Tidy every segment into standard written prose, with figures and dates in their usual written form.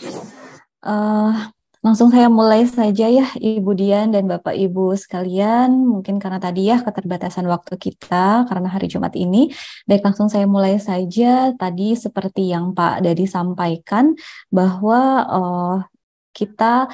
Eh, Langsung saya mulai saja ya, Ibu Dian dan Bapak Ibu sekalian. Mungkin karena tadi ya keterbatasan waktu kita karena hari Jumat ini. Baik, langsung saya mulai saja. Tadi seperti yang Pak Dadi sampaikan bahwa kita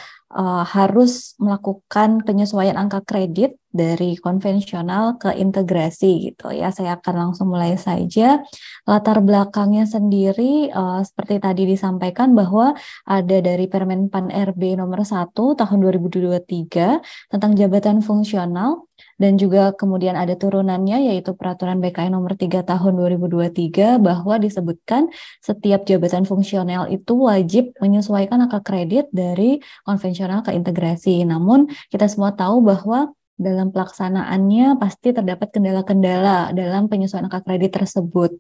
harus melakukan penyesuaian angka kredit dari konvensional ke integrasi gitu ya. Saya akan langsung mulai saja. Latar belakangnya sendiri seperti tadi disampaikan bahwa ada dari Permen Pan RB nomor 1 tahun 2023 tentang jabatan fungsional dan juga kemudian ada turunannya yaitu Peraturan BKN nomor 3 tahun 2023 bahwa disebutkan setiap jabatan fungsional itu wajib menyesuaikan angka kredit dari konvensional ke integrasi. Namun kita semua tahu bahwa dalam pelaksanaannya pasti terdapat kendala-kendala dalam penyesuaian angka kredit tersebut.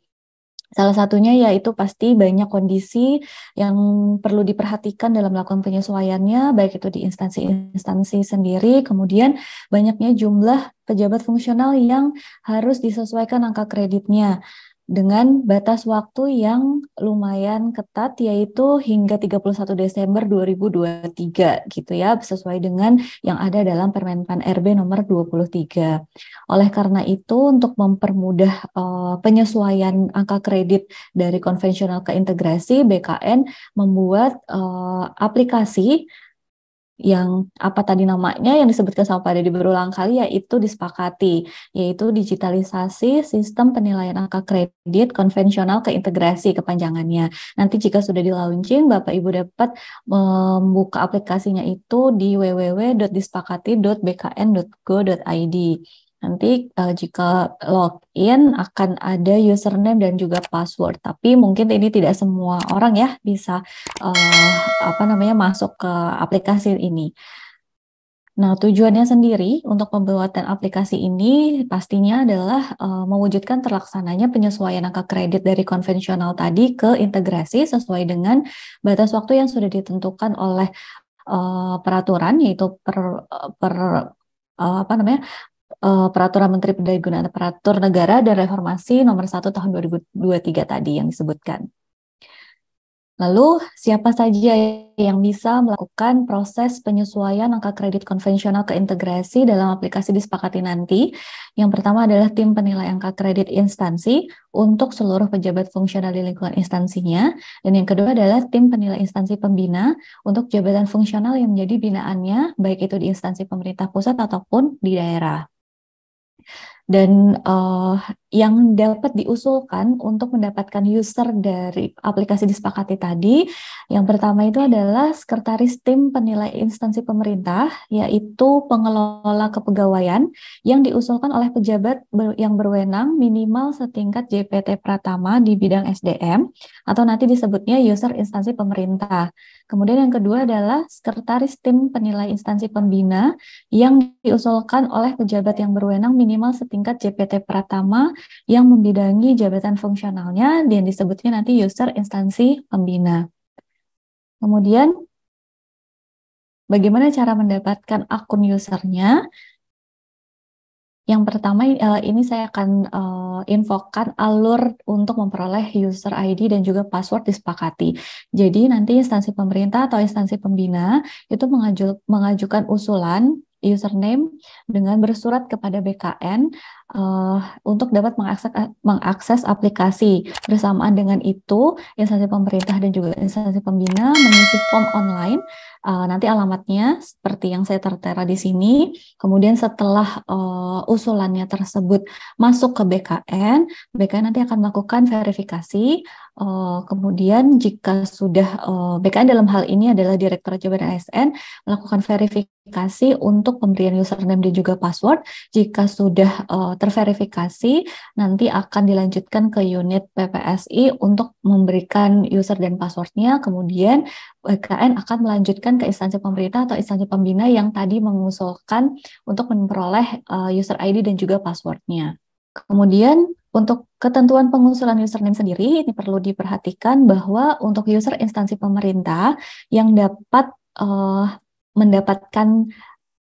Salah satunya yaitu pasti banyak kondisi yang perlu diperhatikan dalam melakukan penyesuaiannya, baik itu di instansi-instansi sendiri, kemudian banyaknya jumlah pejabat fungsional yang harus disesuaikan angka kreditnya dengan batas waktu yang lumayan ketat, yaitu hingga 31 Desember 2023 gitu ya, sesuai dengan yang ada dalam Permenpan RB nomor 23. Oleh karena itu, untuk mempermudah penyesuaian angka kredit dari konvensional ke integrasi, BKN membuat aplikasi yang apa tadi namanya yang disebutkan sama Pak Dedy berulang kali yaitu disepakati, yaitu digitalisasi sistem penilaian angka kredit konvensional ke integrasi kepanjangannya. Nanti jika sudah di launching, Bapak Ibu dapat membuka aplikasinya itu di www.disepakati.bkn.go.id. Nanti jika login akan ada username dan juga password. Tapi mungkin ini tidak semua orang ya bisa masuk ke aplikasi ini. Nah, tujuannya sendiri untuk pembuatan aplikasi ini pastinya adalah mewujudkan terlaksananya penyesuaian angka kredit dari konvensional tadi ke integrasi sesuai dengan batas waktu yang sudah ditentukan oleh peraturan, yaitu Peraturan Menteri Perdagangan Aparatur Negara dan Reformasi Nomor 1 Tahun 2023 tadi yang disebutkan. Lalu, siapa saja yang bisa melakukan proses penyesuaian angka kredit konvensional ke integrasi dalam aplikasi disepakati nanti? Yang pertama adalah tim penilai angka kredit instansi untuk seluruh pejabat fungsional di lingkungan instansinya. Dan yang kedua adalah tim penilai instansi pembina untuk jabatan fungsional yang menjadi binaannya, baik itu di instansi pemerintah pusat ataupun di daerah. Dan yang dapat diusulkan untuk mendapatkan user dari aplikasi disepakati tadi, yang pertama itu adalah sekretaris tim penilai instansi pemerintah, yaitu pengelola kepegawaian yang diusulkan oleh pejabat yang berwenang minimal setingkat JPT Pratama di bidang SDM, atau nanti disebutnya user instansi pemerintah. Kemudian yang kedua adalah sekretaris tim penilai instansi pembina yang diusulkan oleh pejabat yang berwenang minimal setingkat JPT Pratama yang membidangi jabatan fungsionalnya dan disebutnya nanti user instansi pembina. Kemudian, bagaimana cara mendapatkan akun usernya? Yang pertama, ini saya akan infokan alur untuk memperoleh user ID dan juga password disepakati. Jadi nanti instansi pemerintah atau instansi pembina itu mengajukan usulan username dengan bersurat kepada BKN untuk dapat mengakses aplikasi. Bersamaan dengan itu, instansi pemerintah dan juga instansi pembina mengisi form online. Nanti alamatnya seperti yang saya tertera di sini. Kemudian setelah usulannya tersebut masuk ke BKN, BKN nanti akan melakukan verifikasi. Kemudian jika sudah BKN dalam hal ini adalah Direktorat Jabatan ASN melakukan verifikasi untuk pemberian username dan juga password. Jika sudah terverifikasi, nanti akan dilanjutkan ke unit PPSI untuk memberikan user dan passwordnya. Kemudian BKN akan melanjutkan ke instansi pemerintah atau instansi pembina yang tadi mengusulkan untuk memperoleh user ID dan juga passwordnya. Kemudian untuk ketentuan pengusulan username sendiri, ini perlu diperhatikan bahwa untuk user instansi pemerintah yang dapat mendapatkan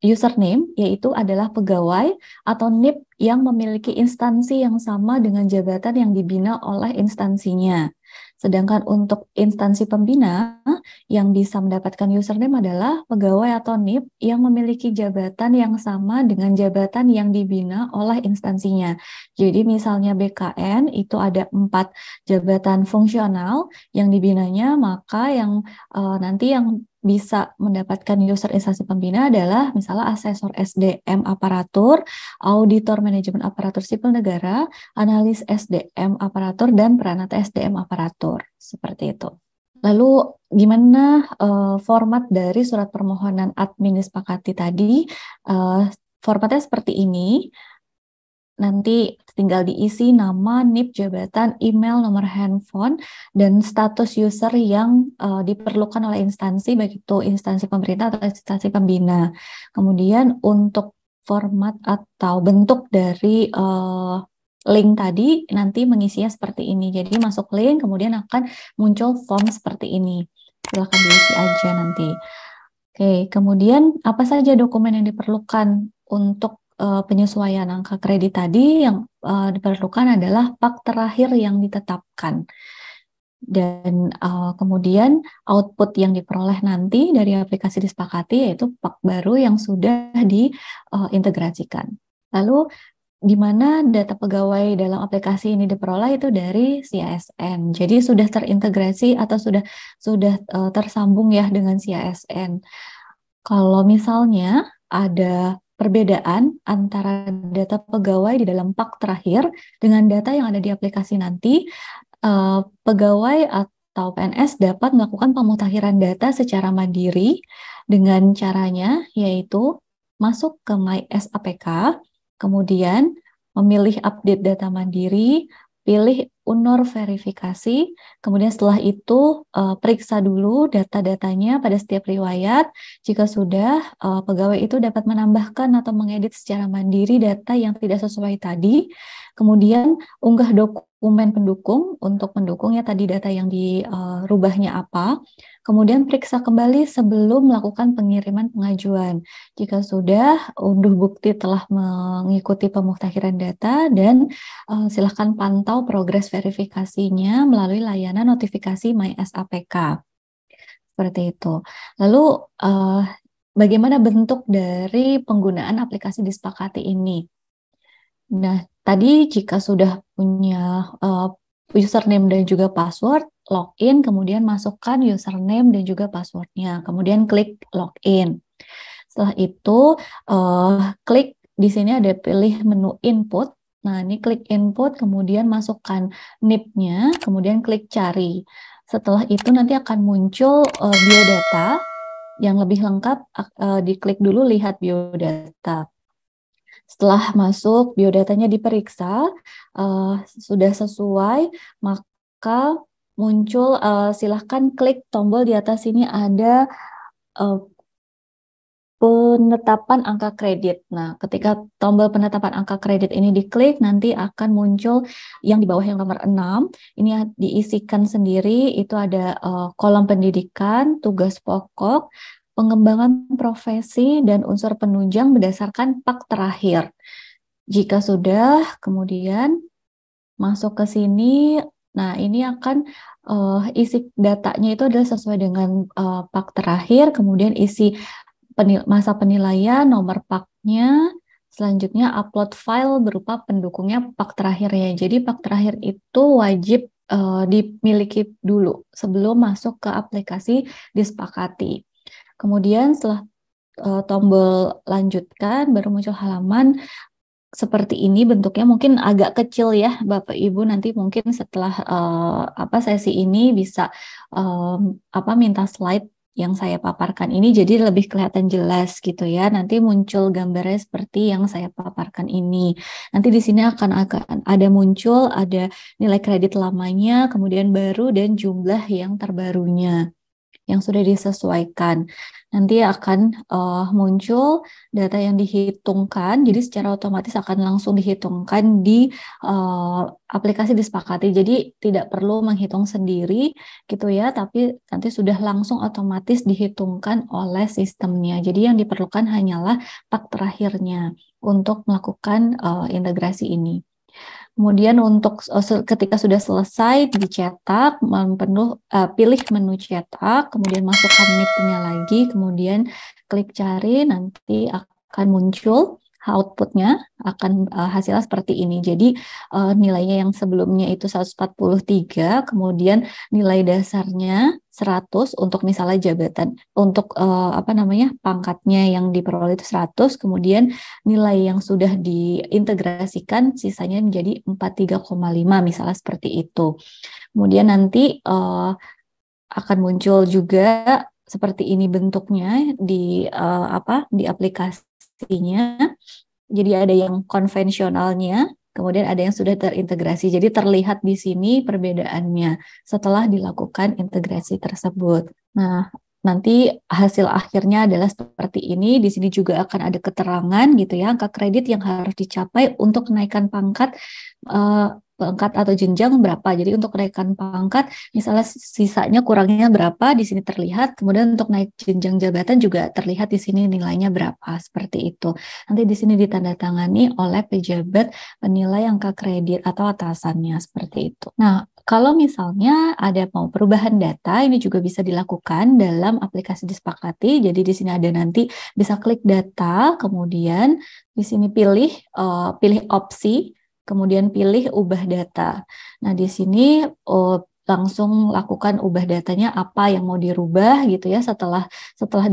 username, yaitu adalah pegawai atau NIP yang memiliki instansi yang sama dengan jabatan yang dibina oleh instansinya. Sedangkan untuk instansi pembina yang bisa mendapatkan username adalah pegawai atau NIP yang memiliki jabatan yang sama dengan jabatan yang dibina oleh instansinya. Jadi misalnya BKN itu ada 4 jabatan fungsional yang dibinanya, maka yang nanti yang bisa mendapatkan user instansi pembina adalah misalnya asesor SDM aparatur, auditor manajemen aparatur sipil negara, analis SDM aparatur, dan peranata SDM aparatur. Seperti itu. Lalu gimana format dari surat permohonan admin disepakati tadi? Formatnya seperti ini. Nanti tinggal diisi nama, NIP, jabatan, email, nomor handphone, dan status user yang diperlukan oleh instansi, baik itu instansi pemerintah atau instansi pembina. Kemudian untuk format atau bentuk dari link tadi nanti mengisinya seperti ini. Jadi masuk link, kemudian akan muncul form seperti ini. Silahkan diisi aja nanti. Oke, kemudian apa saja dokumen yang diperlukan untuk penyesuaian angka kredit tadi? Yang diperlukan adalah pak terakhir yang ditetapkan. Dan kemudian output yang diperoleh nanti dari aplikasi disepakati yaitu pak baru yang sudah diintegrasikan. Lalu di mana data pegawai dalam aplikasi ini diperoleh itu dari CISN. Jadi sudah terintegrasi atau sudah tersambung ya dengan CISN. Kalau misalnya ada perbedaan antara data pegawai di dalam pak terakhir dengan data yang ada di aplikasi nanti, pegawai atau PNS dapat melakukan pemutakhiran data secara mandiri dengan caranya yaitu masuk ke My SAPK, kemudian memilih update data mandiri, pilih UNOR verifikasi, kemudian setelah itu periksa dulu data-datanya pada setiap riwayat. Jika sudah, pegawai itu dapat menambahkan atau mengedit secara mandiri data yang tidak sesuai tadi. Kemudian unggah dokumen pendukung untuk pendukungnya tadi data yang dirubahnya apa. Kemudian periksa kembali sebelum melakukan pengiriman pengajuan. Jika sudah, unduh bukti telah mengikuti pemutakhiran data dan silakan pantau progres verifikasinya melalui layanan notifikasi My SAPK. Seperti itu. Lalu bagaimana bentuk dari penggunaan aplikasi disepakati ini? Nah, tadi jika sudah punya username dan juga password, login, kemudian masukkan username dan juga passwordnya, kemudian klik login. Setelah itu, klik di sini ada pilih menu input. Nah, ini klik input, kemudian masukkan NIP-nya, kemudian klik cari. Setelah itu nanti akan muncul biodata yang lebih lengkap, diklik dulu lihat biodata. Setelah masuk, biodatanya diperiksa, sudah sesuai, maka muncul, silahkan klik tombol di atas sini ada penetapan angka kredit. Nah, ketika tombol penetapan angka kredit ini diklik, nanti akan muncul yang di bawah yang nomor 6. Ini diisikan sendiri, itu ada kolom pendidikan, tugas pokok, pengembangan profesi, dan unsur penunjang berdasarkan pak terakhir. Jika sudah, kemudian masuk ke sini. Nah, ini akan isi datanya itu adalah sesuai dengan pak terakhir, kemudian isi masa penilaian, nomor paknya, selanjutnya upload file berupa pendukungnya pak terakhir ya. Jadi pak terakhir itu wajib dimiliki dulu sebelum masuk ke aplikasi disepakati. Kemudian setelah tombol lanjutkan, baru muncul halaman seperti ini bentuknya, mungkin agak kecil ya Bapak Ibu, nanti mungkin setelah sesi ini bisa minta slide yang saya paparkan ini jadi lebih kelihatan jelas gitu ya. Nanti muncul gambarnya seperti yang saya paparkan ini. Nanti di sini akan ada muncul ada nilai kredit lamanya, kemudian baru dan jumlah yang terbarunya. yang sudah disesuaikan. Nanti akan muncul data yang dihitungkan, jadi secara otomatis akan langsung dihitungkan di aplikasi disepakati. Jadi tidak perlu menghitung sendiri gitu ya, tapi nanti sudah langsung otomatis dihitungkan oleh sistemnya. Jadi yang diperlukan hanyalah pak terakhirnya untuk melakukan integrasi ini. Kemudian untuk ketika sudah selesai dicetak, pilih menu cetak, kemudian masukkan NIP-nya lagi, kemudian klik cari, nanti akan muncul output-nya akan hasilnya seperti ini. Jadi nilainya yang sebelumnya itu 143, kemudian nilai dasarnya 100 untuk misalnya jabatan, untuk pangkatnya yang diperoleh itu 100, kemudian nilai yang sudah diintegrasikan sisanya menjadi 43,5 misalnya seperti itu. Kemudian nanti akan muncul juga seperti ini bentuknya di aplikasinya. Jadi ada yang konvensionalnya, kemudian ada yang sudah terintegrasi. Jadi terlihat di sini perbedaannya setelah dilakukan integrasi tersebut. Nah, nanti hasil akhirnya adalah seperti ini. Di sini juga akan ada keterangan gitu ya, angka kredit yang harus dicapai untuk kenaikan pangkat atau jenjang berapa. Jadi untuk kenaikan pangkat, misalnya sisanya kurangnya berapa, di sini terlihat. Kemudian untuk naik jenjang jabatan juga terlihat di sini nilainya berapa, seperti itu. Nanti di sini ditandatangani oleh pejabat penilai angka kredit atau atasannya, seperti itu. Nah, kalau misalnya ada mau perubahan data, ini juga bisa dilakukan dalam aplikasi disepakati. Jadi di sini ada nanti bisa klik data, kemudian di sini pilih opsi, kemudian pilih ubah data. Nah, di sini langsung lakukan ubah datanya apa yang mau dirubah gitu ya. Setelah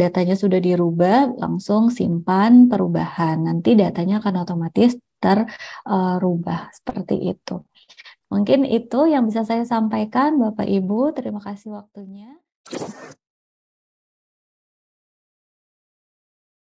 datanya sudah dirubah, langsung simpan perubahan. Nanti datanya akan otomatis terubah seperti itu. Mungkin itu yang bisa saya sampaikan, Bapak Ibu. Terima kasih waktunya.